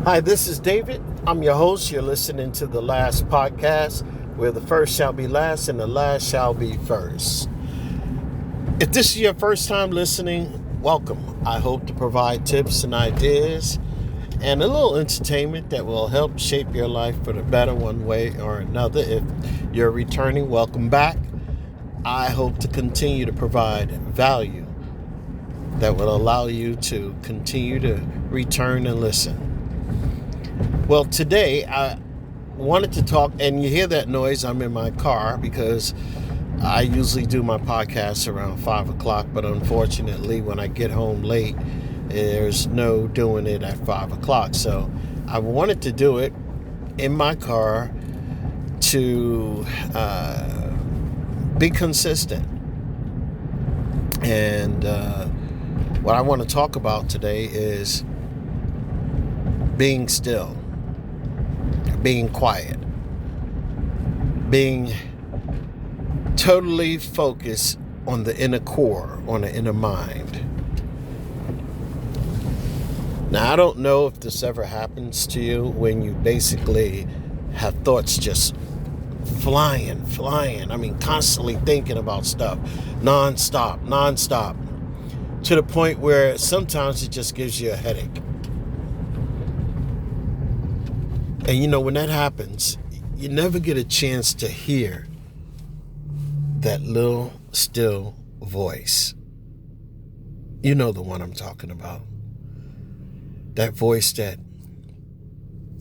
Hi, this is David. I'm your host. You're listening to the last podcast where the first shall be last and the last shall be first. If this is your first time listening, welcome. I hope to provide tips and ideas and a little entertainment that will help shape your life for the better one way or another. If you're returning, welcome back. I hope to continue to provide value that will allow you to continue to return and listen. Well, today I wanted to talk, and you hear that noise, I'm in my car because I usually do my podcast around 5 o'clock, but unfortunately when I get home late, there's no doing it at 5 o'clock. So I wanted to do it in my car to be consistent. And what I want to talk about today is being still. Being quiet, being totally focused on the inner core, on the inner mind. Now, I don't know if this ever happens to you when you basically have thoughts just flying. I mean, constantly thinking about stuff, nonstop, to the point where sometimes it just gives you a headache. And you know, when that happens, you never get a chance to hear that little still voice. You know the one I'm talking about. That voice that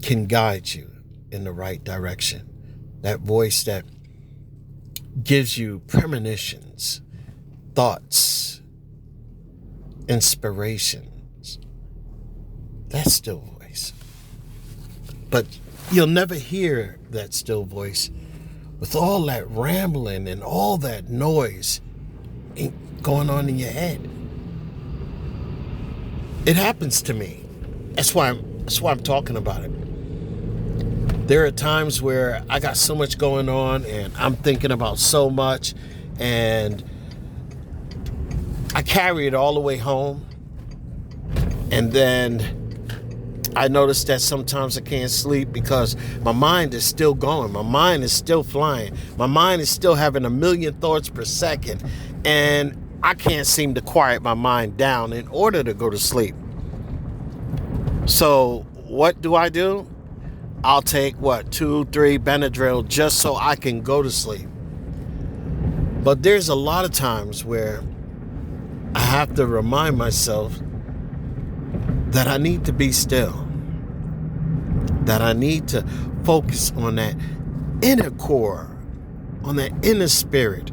can guide you in the right direction. That voice that gives you premonitions, thoughts, inspirations. That still voice. But you'll never hear that still voice with all that rambling and all that noise going on in your head. It happens to me. That's why I'm talking about it. There are times where I got so much going on and I'm thinking about so much, and I carry it all the way home, and then I notice that sometimes I can't sleep because my mind is still going. My mind is still flying. My mind is still having a million thoughts per second. And I can't seem to quiet my mind down in order to go to sleep. So what do? I'll take 2-3 Benadryl just so I can go to sleep. But there's a lot of times where I have to remind myself that I need to be still, that I need to focus on that inner core, on that inner spirit.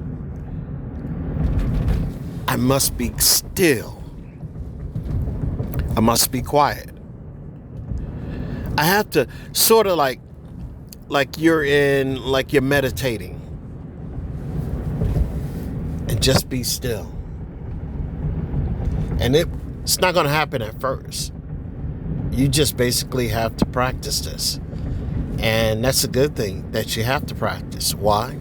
I must be still. I must be quiet. I have to sort of like you're meditating, and just be still. And it's not going to happen at first. You just basically have to practice this. And that's a good thing that you have to practice. Why?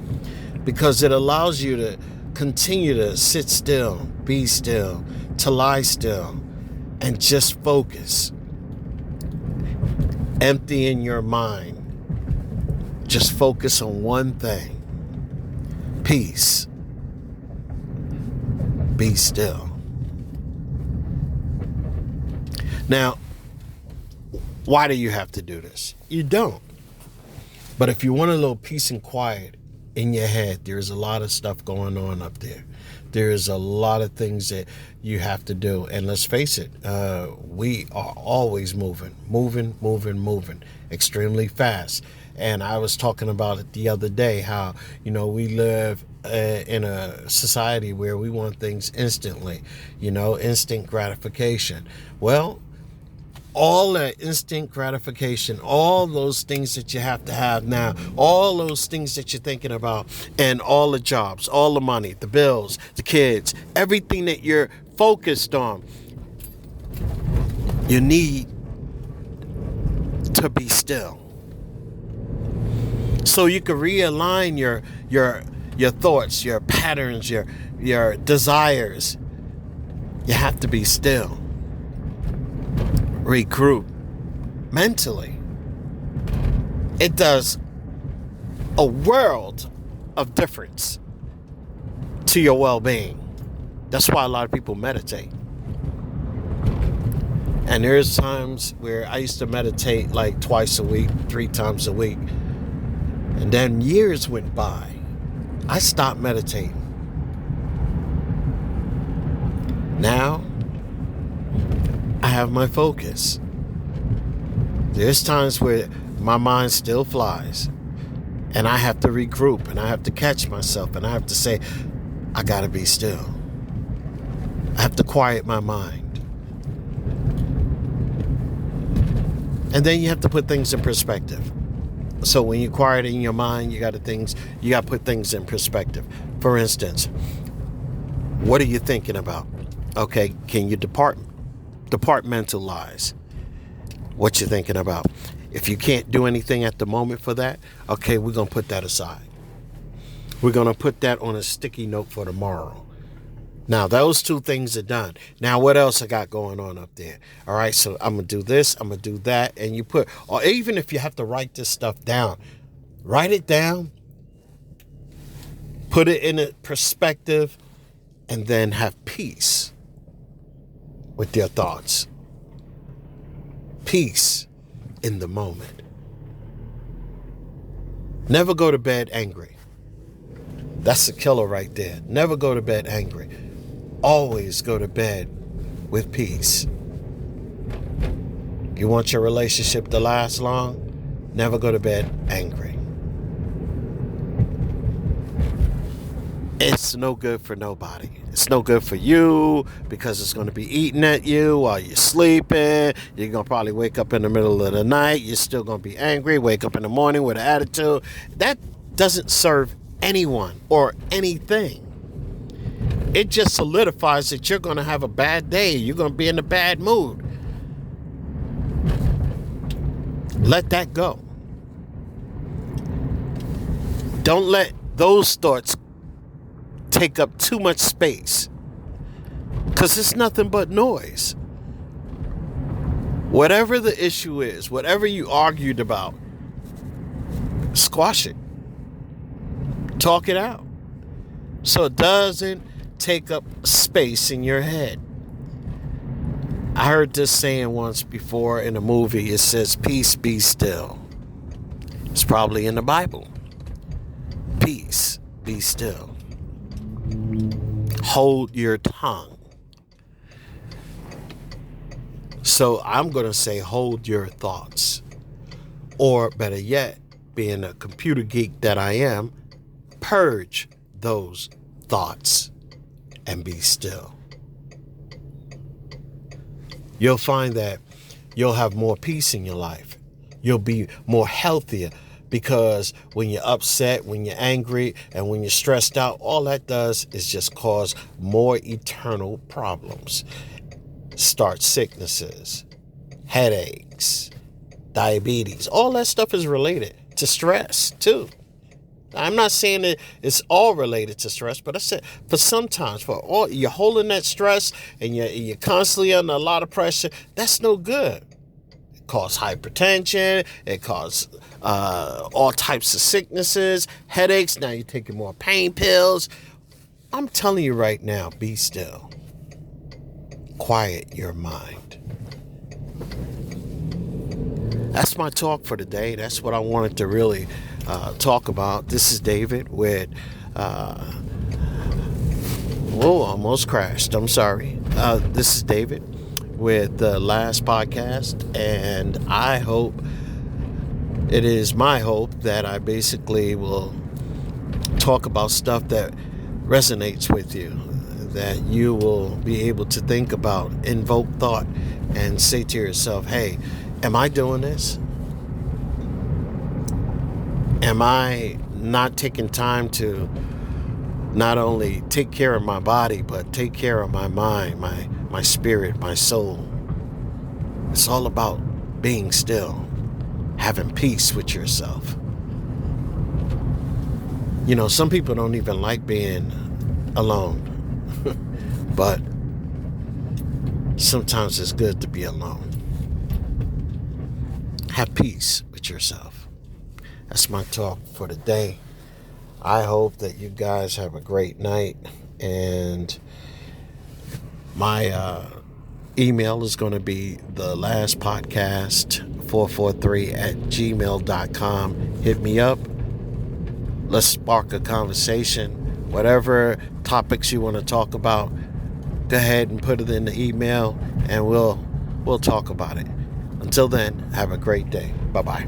Because it allows you to continue to sit still, be still, to lie still, and just focus. Empty in your mind. Just focus on one thing. Peace. Be still. Now, why do you have to do this? You don't. But if you want a little peace and quiet in your head, there's a lot of stuff going on up there. There's a lot of things that you have to do. And let's face it, we are always moving, extremely fast. And I was talking about it the other day, how, we live in a society where we want things instantly, instant gratification. Well, all that instant gratification, all those things that you have to have now, all those things that you're thinking about, and all the jobs, all the money, the bills, the kids, everything that you're focused on, you need to be still. So you can realign your thoughts, your patterns, your desires. You have to be still. Regroup. mentally, it does a world of difference to your well-being. That's why a lot of people meditate. And there's times where I used to meditate like twice a week, 3 times a week. And then years went by. I stopped meditating. Now, I have my focus. There's times where my mind still flies. And I have to regroup. And I have to catch myself. And I have to say, I gotta be still. I have to quiet my mind. And then you have to put things in perspective. So when you quiet in your mind, you got to put things in perspective. For instance, what are you thinking about? Okay, can you departmentalize what you're thinking about? If you can't do anything at the moment for that, okay, we're going to put that aside. We're going to put that on a sticky note for tomorrow. Now, those 2 things are done. Now, what else I got going on up there? All right, so I'm going to do this, I'm going to do that. And you put, or even if you have to write this stuff down, write it down, put it in a perspective, and then have peace with your thoughts. Peace in the moment. Never go to bed angry. That's a killer right there. Never go to bed angry. Always go to bed with peace. You want your relationship to last long? Never go to bed angry. It's no good for nobody. It's no good for you because it's going to be eating at you while you're sleeping. You're going to probably wake up in the middle of the night. You're still going to be angry. Wake up in the morning with an attitude. That doesn't serve anyone or anything. It just solidifies that you're going to have a bad day. You're going to be in a bad mood. Let that go. Don't let those thoughts take up too much space, because it's nothing but noise. Whatever the issue is, whatever you argued about, squash it. Talk it out so it doesn't take up space in your head. I heard this saying once before in a movie. It says, peace, be still. It's probably in the Bible. Peace, be still. Hold your tongue. So I'm going to say hold your thoughts. Or better yet, being a computer geek that I am, purge those thoughts and be still. You'll find that you'll have more peace in your life. You'll be more healthier, because when you're upset, when you're angry, and when you're stressed out, all that does is just cause more eternal problems. Start sicknesses, headaches, diabetes. All that stuff is related to stress too. I'm not saying that it's all related to stress, but I said for sometimes, for all you're holding that stress and you're constantly under a lot of pressure, that's no good. It causes hypertension. It causes all types of sicknesses, headaches. Now you're taking more pain pills. I'm telling you right now, be still. Quiet your mind. That's my talk for today. That's what I wanted to really talk about. This is David with almost crashed. I'm sorry. This is David with the last podcast, and I hope, it is my hope that I basically will talk about stuff that resonates with you, that you will be able to think about, invoke thought, and say to yourself, hey, am I doing this? Am I not taking time to not only take care of my body, but take care of my mind, my spirit, my soul? It's all about being still, having peace with yourself. You know, some people don't even like being alone, but sometimes it's good to be alone. have peace with yourself. That's my talk for today. I hope that you guys have a great night. And my email is going to be the last podcast 443@gmail.com. Hit me up. Let's spark a conversation. Whatever topics you want to talk about, go ahead and put it in the email, and we'll talk about it. Until then, have a great day. Bye-bye.